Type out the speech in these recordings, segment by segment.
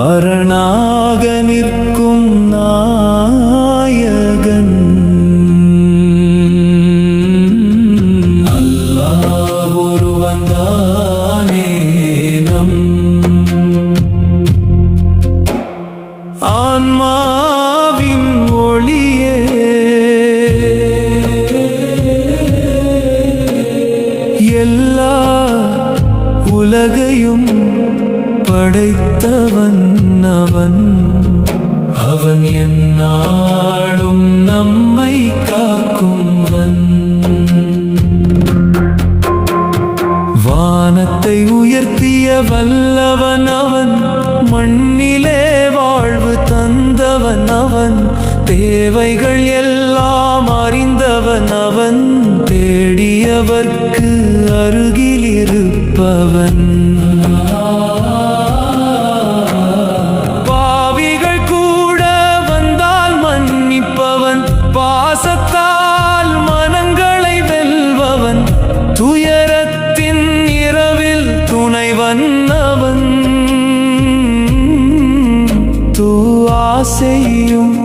அரணாக நிற்கும் நாயகன் அல்லாஹ் ஒருவன்தானே நம் ஆன்மாவின் ஒளியே எல்லா உலகையும் படைத்தவன் அவன் அவன் எந்நாளும் நம்மை காக்கும்வன் வானத்தை உயர்த்திய வல்லவன் அவன் மண்ணிலே வாழ்வு தந்தவன் அவன் தேவைகள் எல்லாம் அறிந்தவன் அவன் தேடியவர்க்கு அருகில் இருப்பவன் பாவிகள் கூட வந்தால் மன்னிப்பவன் பாசத்தால் மனங்களை வெல்பவன் துயரத்தின் இரவில் துணைவன் அவன் ஆசையும்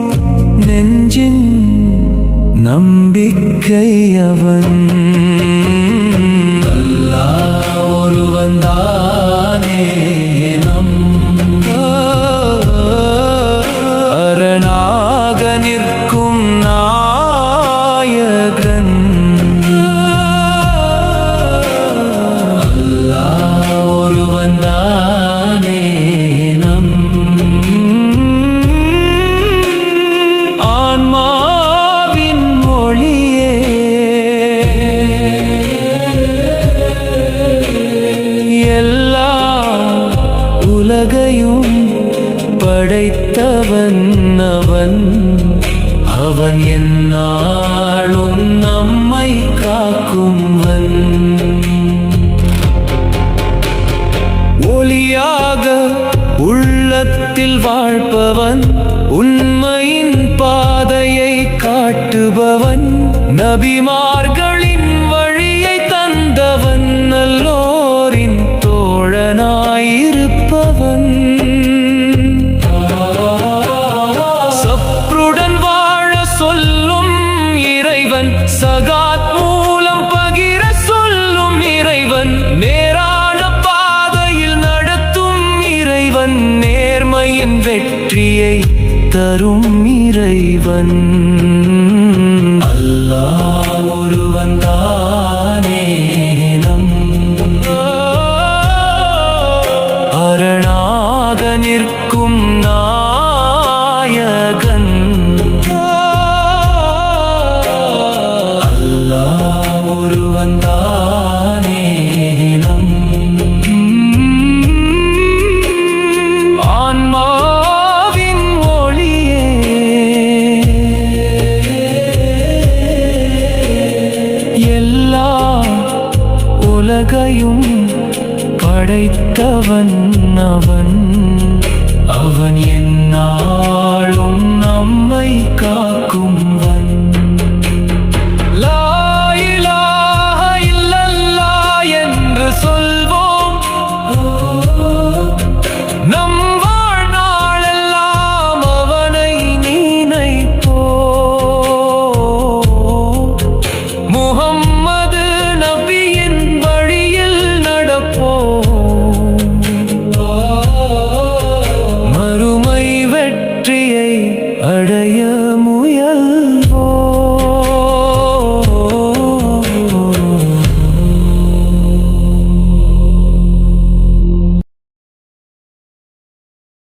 நெஞ்சின் நம்பிக்கை அவன் அல்லாஹ் ஒருவன்தானே நம் அரணாக நிற்கும் நாயகன் அல்லாஹ் ஒருவன்தானே நம் ஆன்மாவின் ஒளியே எல்லா உலகையும் படைத்தவன் அவன் அவன் எந்நாளும் நம்மை காக்கும்வன் ஒளியாக உள்ளத்தில் வாழ்பவன் உண்மையின் பாதையை காட்டுபவன் நபிமார்களின் வழியை தந்தவன் நல்லோரின் தோழனாயிருப்பவன் சப்ருடன் வாழ சொல்லும் இறைவன் சகாத் மூலம் பகிர சொல்லும் இறைவன் நேரான பாதையில் நடத்தும் இறைவன் நேர்மையின் வெற்றியை தரும் இறைவன் அல்லாஹ் ஒருவன்தானே நம் அரணாக நிற்கும் நாயகன் அல்லாஹ் ஒருவன்தானே நம் ஆன்மாவின் ஒளியே எல்லா உலகையும் படைத்தவன் அவன் அவன் எந்நாளும்